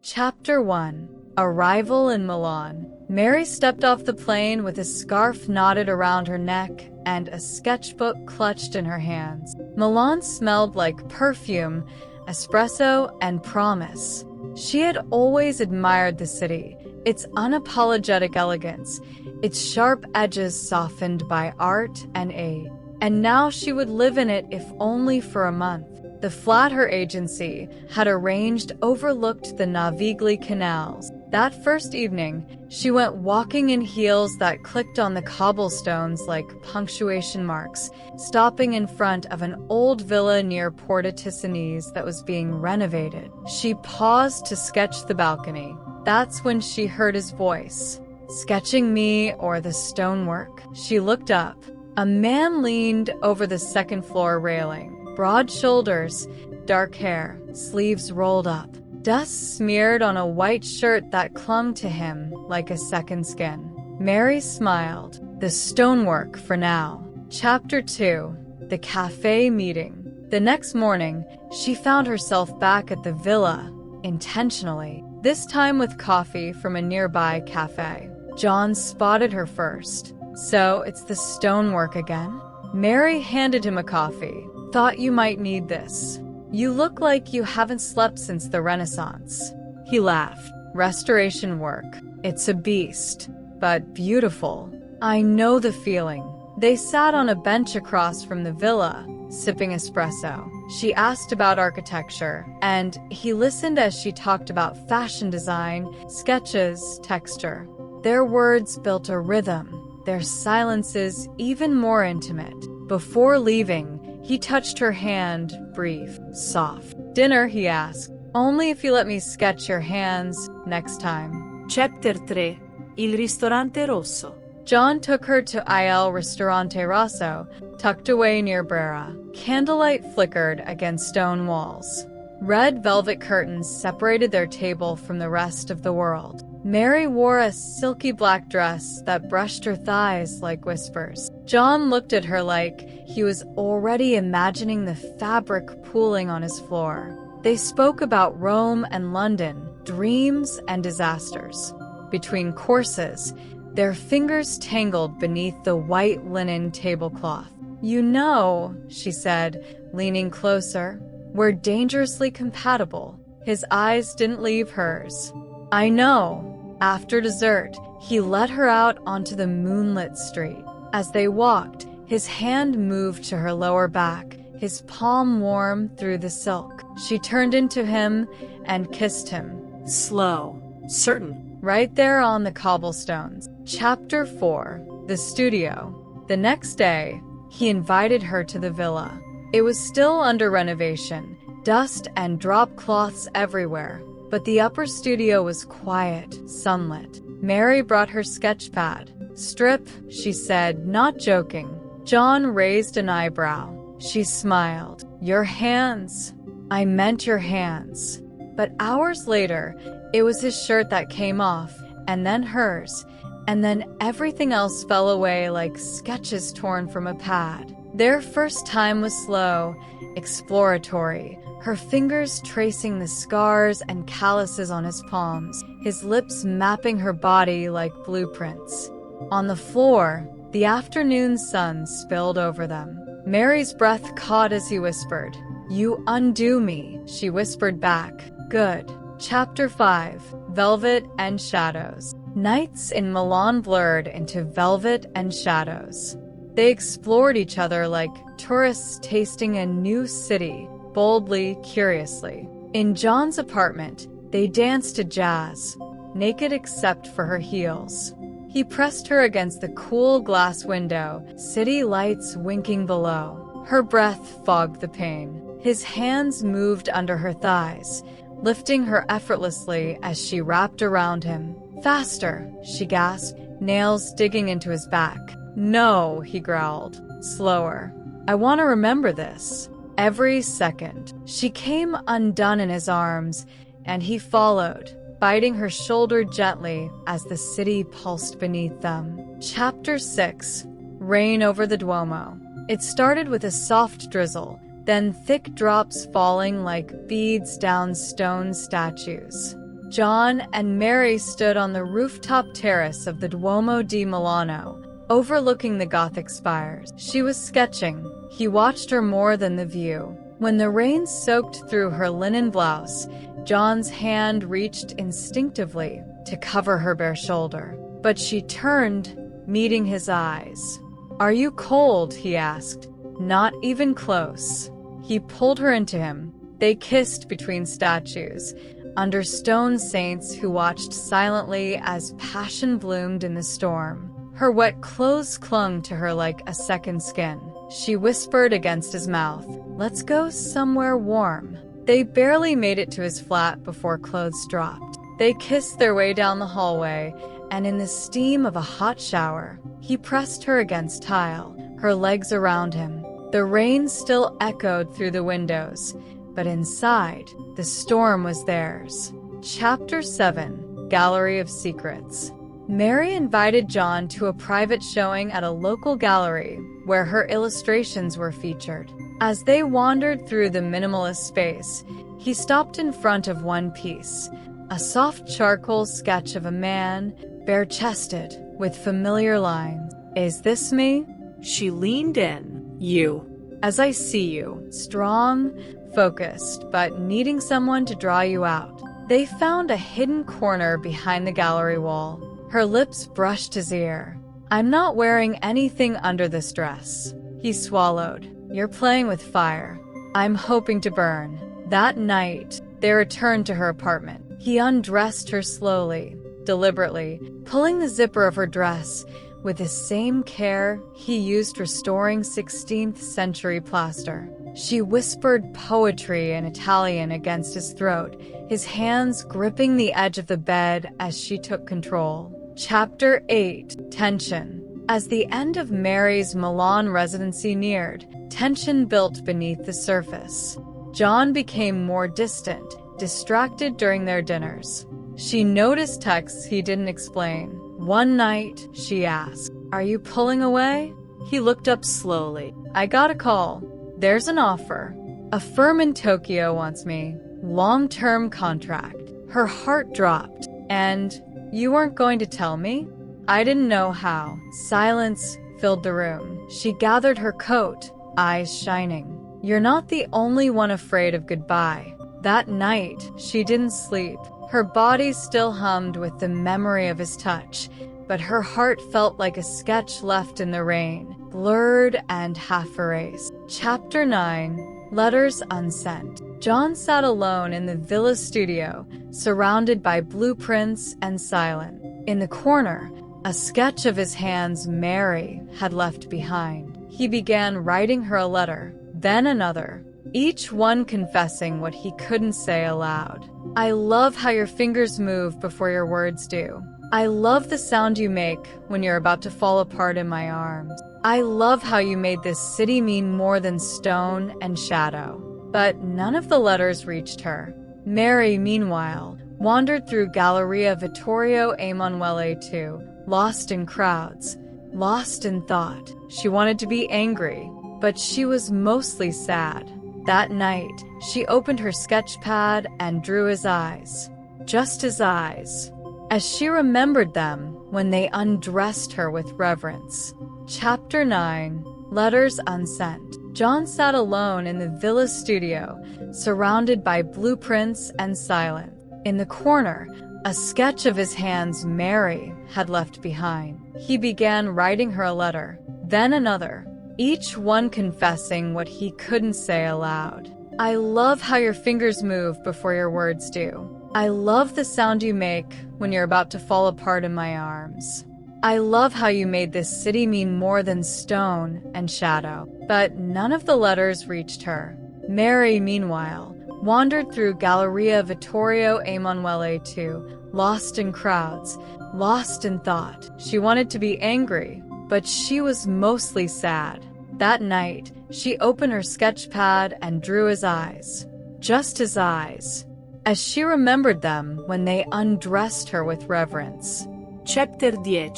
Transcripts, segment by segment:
Chapter 1. Arrival in Milan. Mary stepped off the plane with a scarf knotted around her neck and a sketchbook clutched in her hands. Milan smelled like perfume, espresso, and promise. She had always admired the city, its unapologetic elegance, its sharp edges softened by art and age. And now she would live in it if only for a month. The flat her agency had arranged overlooked the Navigli canals. That first evening, she went walking in heels that clicked on the cobblestones like punctuation marks, stopping in front of an old villa near Porta Ticinese that was being renovated. She paused to sketch the balcony. That's when she heard his voice. Sketching me or the stonework? She looked up. A man leaned over the second-floor railing. Broad shoulders, dark hair, sleeves rolled up. Dust smeared on a white shirt that clung to him like a second skin. Mary smiled. The stonework for now. Chapter 2. The Cafe Meeting. The next morning, she found herself back at the villa, intentionally. This time with coffee from a nearby cafe. John spotted her first. So, it's the stonework again? Mary handed him a coffee. Thought you might need this. You look like you haven't slept since the Renaissance. He laughed. Restoration work. It's a beast, but beautiful. I know the feeling. They sat on a bench across from the villa, sipping espresso. She asked about architecture, and he listened as she talked about fashion design, sketches, texture. Their words built a rhythm, their silences even more intimate. Before leaving, he touched her hand, brief, soft. Dinner, he asked. Only if you let me sketch your hands next time. Chapter 3. Il ristorante rosso. John took her to Il Ristorante Rosso, tucked away near Brera. Candlelight flickered against stone walls. Red velvet curtains separated their table from the rest of the world. Mary wore a silky black dress that brushed her thighs like whispers. John looked at her like he was already imagining the fabric pooling on his floor. They spoke about Rome and London, dreams and disasters. Between courses, their fingers tangled beneath the white linen tablecloth. You know, she said, leaning closer, we're dangerously compatible. His eyes didn't leave hers. I know. After dessert, he led her out onto the moonlit street. As they walked, his hand moved to her lower back, his palm warm through the silk. She turned into him and kissed him. Slow. Certain. Right there on the cobblestones. Chapter 4. The Studio. The next day, he invited her to the villa. It was still under renovation, dust and drop cloths everywhere. But the upper studio was quiet, sunlit. Mary brought her sketch pad. Strip, she said, not joking. John raised an eyebrow. She smiled. Your hands. I meant your hands. But hours later, it was his shirt that came off, and then hers, and then everything else fell away like sketches torn from a pad. Their first time was slow, exploratory, her fingers tracing the scars and calluses on his palms, his lips mapping her body like blueprints. On the floor, the afternoon sun spilled over them. Mary's breath caught as he whispered. You undo me, she whispered back. Good. Chapter 5. Velvet and Shadows. Nights in Milan blurred into velvet and shadows. They explored each other like tourists tasting a new city, boldly, curiously. In John's apartment, they danced to jazz, naked except for her heels. He pressed her against the cool glass window, city lights winking below. Her breath fogged the pain. His hands moved under her thighs, lifting her effortlessly as she wrapped around him. Faster, she gasped, nails digging into his back. No, he growled. Slower. I want to remember this. Every second. She came undone in his arms, and he followed, biting her shoulder gently as the city pulsed beneath them. Chapter 6. Rain over the Duomo. It started with a soft drizzle, then thick drops falling like beads down stone statues. John and Mary stood on the rooftop terrace of the Duomo di Milano, overlooking the Gothic spires. She was sketching. He watched her more than the view. When the rain soaked through her linen blouse, John's hand reached instinctively to cover her bare shoulder. But she turned, meeting his eyes. "Are you cold?" he asked. "Not even close." He pulled her into him. They kissed between statues, under stone saints who watched silently as passion bloomed in the storm. Her wet clothes clung to her like a second skin. She whispered against his mouth, "Let's go somewhere warm." They barely made it to his flat before clothes dropped. They kissed their way down the hallway, and in the steam of a hot shower, he pressed her against tile, her legs around him. The rain still echoed through the windows, but inside, the storm was theirs. Chapter 7: Gallery of Secrets. Mary invited John to a private showing at a local gallery where her illustrations were featured. As they wandered through the minimalist space, he stopped in front of one piece, a soft charcoal sketch of a man, bare-chested, with familiar lines. "Is this me?" She leaned in. "You." "As I see you, strong, focused, but needing someone to draw you out." They found a hidden corner behind the gallery wall. Her lips brushed his ear. "I'm not wearing anything under this dress." He swallowed. "You're playing with fire. I'm hoping to burn." That night, they returned to her apartment. He undressed her slowly, deliberately, pulling the zipper of her dress with the same care he used restoring 16th century plaster. She whispered poetry in Italian against his throat, his hands gripping the edge of the bed as she took control. Chapter 8: Tension. As the end of Mary's Milan residency neared, tension built beneath the surface. John became more distant, distracted during their dinners. She noticed texts he didn't explain. One night, she asked, "Are you pulling away?" He looked up slowly. "I got a call. There's an offer. A firm in Tokyo wants me. Long-term contract." Her heart dropped. "And you weren't going to tell me?" I didn't know how. Silence filled the room. She gathered her coat, eyes shining. "You're not the only one afraid of goodbye." That night, she didn't sleep. Her body still hummed with the memory of his touch, but her heart felt like a sketch left in the rain, blurred and half-erased. Chapter 9: Letters Unsent. John sat alone in the villa studio, surrounded by blueprints and silent. In the corner, a sketch of his hands Mary had left behind. He began writing her a letter, then another, each one confessing what he couldn't say aloud. "I love how your fingers move before your words do. I love the sound you make when you're about to fall apart in my arms. I love how you made this city mean more than stone and shadow." But none of the letters reached her. Mary, meanwhile, wandered through Galleria Vittorio Emanuele II, lost in crowds, lost in thought. She wanted to be angry, but she was mostly sad. That night, she opened her sketch pad and drew his eyes. Just his eyes. As she remembered them when they undressed her with reverence. Chapter 9: Letters Unsent. John sat alone in the villa studio, surrounded by blueprints and silence. In the corner, a sketch of his hands Mary had left behind. He began writing her a letter, then another, each one confessing what he couldn't say aloud. "I love how your fingers move before your words do. I love the sound you make when you're about to fall apart in my arms. I love how you made this city mean more than stone and shadow." But none of the letters reached her. Mary, meanwhile, wandered through Galleria Vittorio Emanuele II, lost in crowds, lost in thought. She wanted to be angry, but she was mostly sad. That night, she opened her sketch pad and drew his eyes. Just his eyes. As she remembered them when they undressed her with reverence. Chapter 10: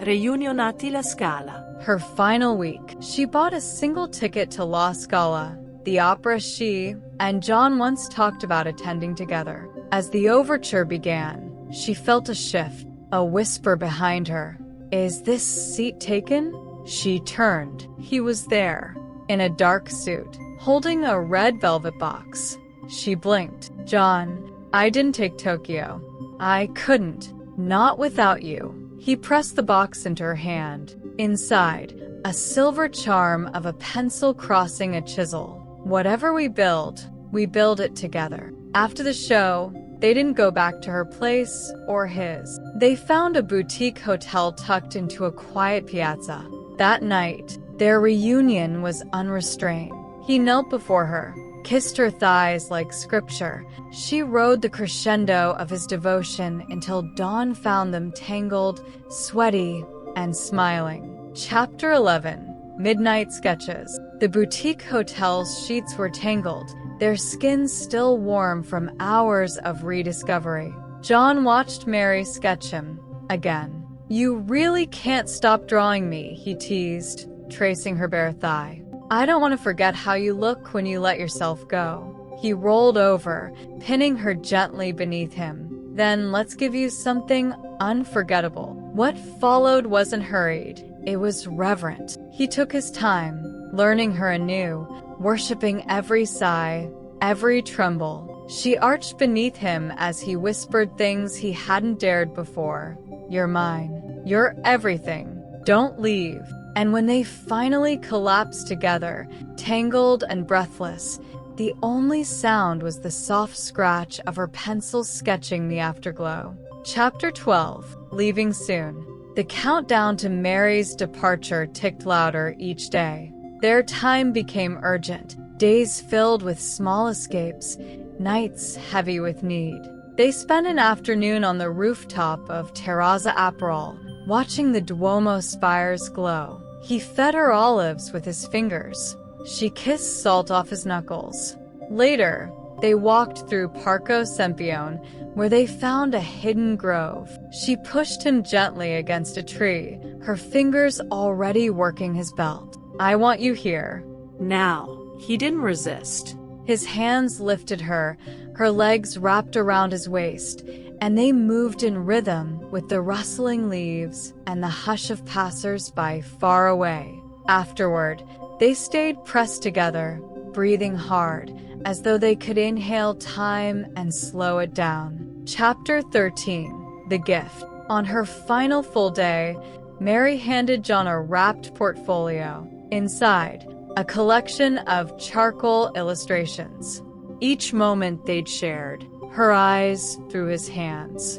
Reunionati la Scala. Her final week, she bought a single ticket to La Scala, the opera she and John once talked about attending together. As the overture began, she felt a shift, a whisper behind her. Is this seat taken? She turned. He was there, in a dark suit, holding a red velvet box. She blinked. John, I didn't take Tokyo. I couldn't. Not without you. He pressed the box into her hand. Inside, a silver charm of a pencil crossing a chisel. Whatever we build it together. After the show, they didn't go back to her place or his. They found a boutique hotel tucked into a quiet piazza. That night, their reunion was unrestrained. He knelt before her, kissed her thighs like scripture. She rode the crescendo of his devotion until dawn found them tangled, sweaty, and smiling. Chapter 11. Midnight Sketches. The boutique hotel's sheets were tangled, their skins still warm from hours of rediscovery. John watched Mary sketch him again. You really can't stop drawing me, he teased, tracing her bare thigh. I don't want to forget how you look when you let yourself go. He rolled over, pinning her gently beneath him. Then let's give you something unforgettable. What followed wasn't hurried. It was reverent. He took his time, learning her anew, worshiping every sigh, every tremble. She arched beneath him as he whispered things he hadn't dared before. You're mine. You're everything. Don't leave. And when they finally collapsed together, tangled and breathless, the only sound was the soft scratch of her pencil sketching the afterglow. Chapter 12. Leaving soon. The countdown to Mary's departure ticked louder each day. Their time became urgent, days filled with small escapes, nights heavy with need. They spent an afternoon on the rooftop of Terrazza Aperol, watching the Duomo spires glow. He fed her olives with his fingers. She kissed salt off his knuckles. Later, they walked through Parco Sempione, where they found a hidden grove. She pushed him gently against a tree, her fingers already working his belt. I want you here. Now. He didn't resist. His hands lifted her, her legs wrapped around his waist, and they moved in rhythm with the rustling leaves and the hush of passers-by far away. Afterward, they stayed pressed together, breathing hard, as though they could inhale time and slow it down. Chapter 13. The Gift. On her final full day, Mary handed John a wrapped portfolio. Inside, a collection of charcoal illustrations. Each moment they'd shared, her eyes through his hands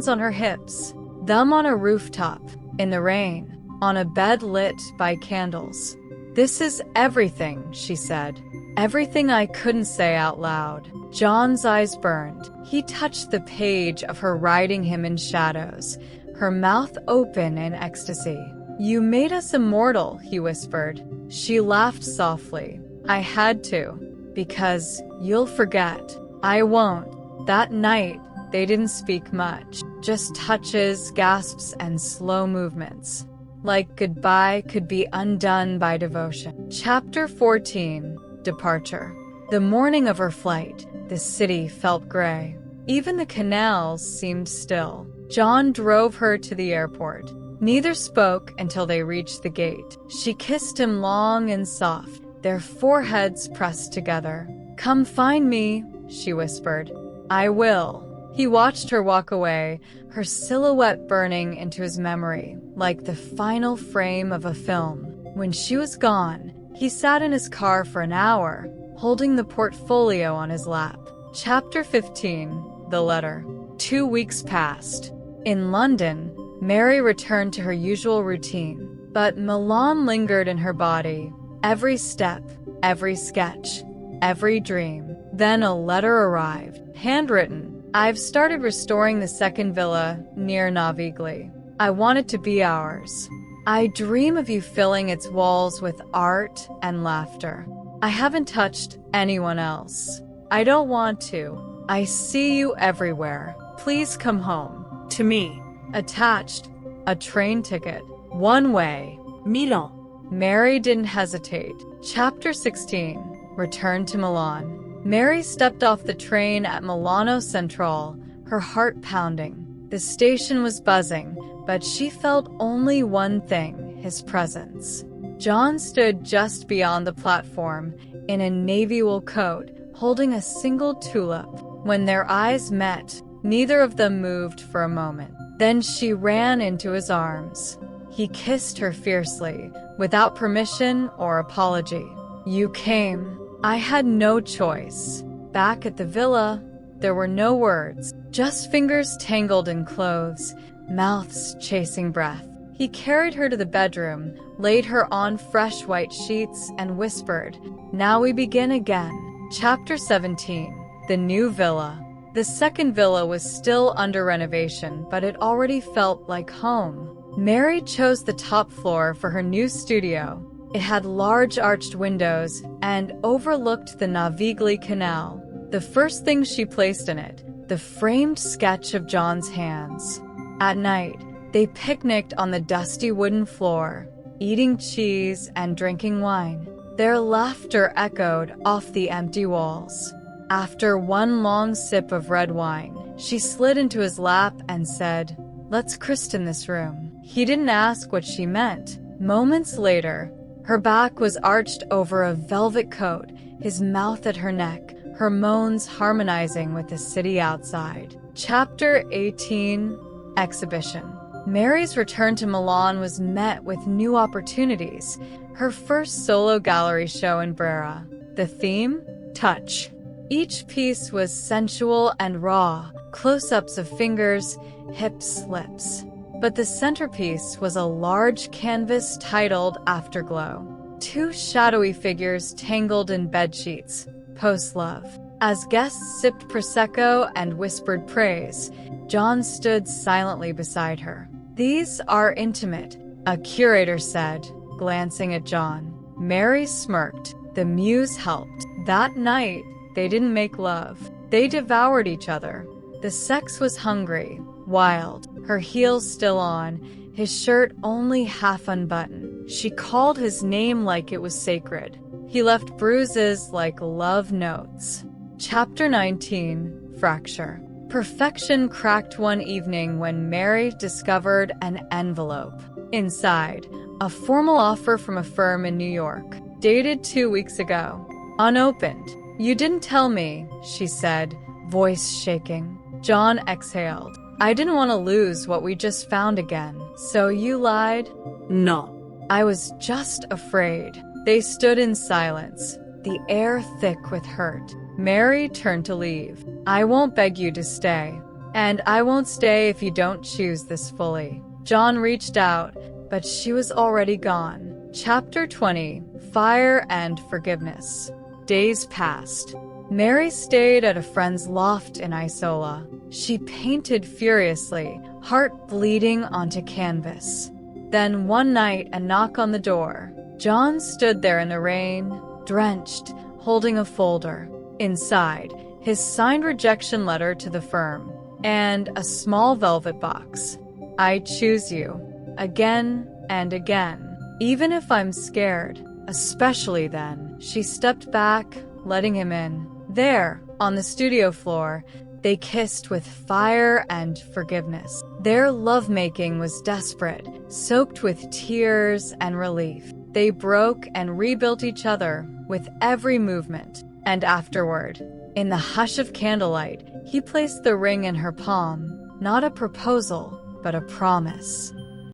on her hips, them on a rooftop, in the rain, on a bed lit by candles. This is everything, she said. Everything I couldn't say out loud. John's eyes burned. He touched the page of her riding him in shadows, her mouth open in ecstasy. You made us immortal, he whispered. She laughed softly. I had to, because you'll forget. I won't. That night, they didn't speak much, just touches, gasps, and slow movements. Like goodbye could be undone by devotion. Chapter 14. Departure. The morning of her flight, the city felt gray. Even the canals seemed still. John drove her to the airport. Neither spoke until they reached the gate. She kissed him long and soft, their foreheads pressed together. Come find me, she whispered. I will. He watched her walk away, her silhouette burning into his memory, like the final frame of a film. When she was gone, he sat in his car for an hour, holding the portfolio on his lap. Chapter 15. The Letter. 2 weeks passed. In London, Mary returned to her usual routine, but Milan lingered in her body. Every step, every sketch, every dream. Then a letter arrived, handwritten. I've started restoring the second villa near Navigli. I want it to be ours. I dream of you filling its walls with art and laughter. I haven't touched anyone else. I don't want to. I see you everywhere. Please come home. To me. Attached, a train ticket, one way. Milan. Mary didn't hesitate. Chapter 16. Return to Milan. Mary stepped off the train at Milano Centrale, her heart pounding. The station was buzzing, but she felt only one thing, his presence. John stood just beyond the platform, in a navy wool coat, holding a single tulip. When their eyes met, neither of them moved for a moment. Then she ran into his arms. He kissed her fiercely, without permission or apology. "You came. I had no choice." Back at the villa, there were no words, just fingers tangled in clothes, mouths chasing breath. He carried her to the bedroom, laid her on fresh white sheets, and whispered, "Now we begin again." Chapter 17. The New Villa. The second villa was still under renovation, but it already felt like home. Mary chose the top floor for her new studio. It had large arched windows and overlooked the Navigli Canal. The first thing she placed in it, the framed sketch of John's hands. At night, they picnicked on the dusty wooden floor, eating cheese and drinking wine. Their laughter echoed off the empty walls. After one long sip of red wine, she slid into his lap and said, "Let's christen this room." He didn't ask what she meant. Moments later, her back was arched over a velvet coat, his mouth at her neck, her moans harmonizing with the city outside. Chapter 18. Exhibition. Mary's return to Milan was met with new opportunities. Her first solo gallery show in Brera. The theme? Touch. Each piece was sensual and raw, close-ups of fingers, hips, lips. But the centerpiece was a large canvas titled Afterglow. Two shadowy figures tangled in bedsheets, post-love. As guests sipped Prosecco and whispered praise, John stood silently beside her. "These are intimate," a curator said, glancing at John. Mary smirked. The muse helped. That night, they didn't make love. They devoured each other. The sex was hungry, wild, her heels still on, his shirt only half unbuttoned. She called his name like it was sacred. He left bruises like love notes. Chapter 19. Fracture. Perfection cracked one evening when Mary discovered an envelope. Inside, a formal offer from a firm in New York, dated 2 weeks ago. Unopened. "You didn't tell me," she said, voice shaking. John exhaled. "I didn't want to lose what we just found again. So you lied?" No. "I was just afraid." They stood in silence, the air thick with hurt. Mary turned to leave. "I won't beg you to stay. And I won't stay if you don't choose this fully." John reached out, but she was already gone. Chapter 20. Fire and Forgiveness. Days passed. Mary stayed at a friend's loft in Isola. She painted furiously, heart bleeding onto canvas. Then one night, a knock on the door. John stood there in the rain, drenched, holding a folder. Inside, his signed rejection letter to the firm, and a small velvet box. "I choose you, again and again, even if I'm scared, especially then." She stepped back, letting him in. There, on the studio floor, they kissed with fire and forgiveness. Their lovemaking was desperate, soaked with tears and relief. They broke and rebuilt each other with every movement. And afterward, in the hush of candlelight, he placed the ring in her palm, not a proposal, but a promise.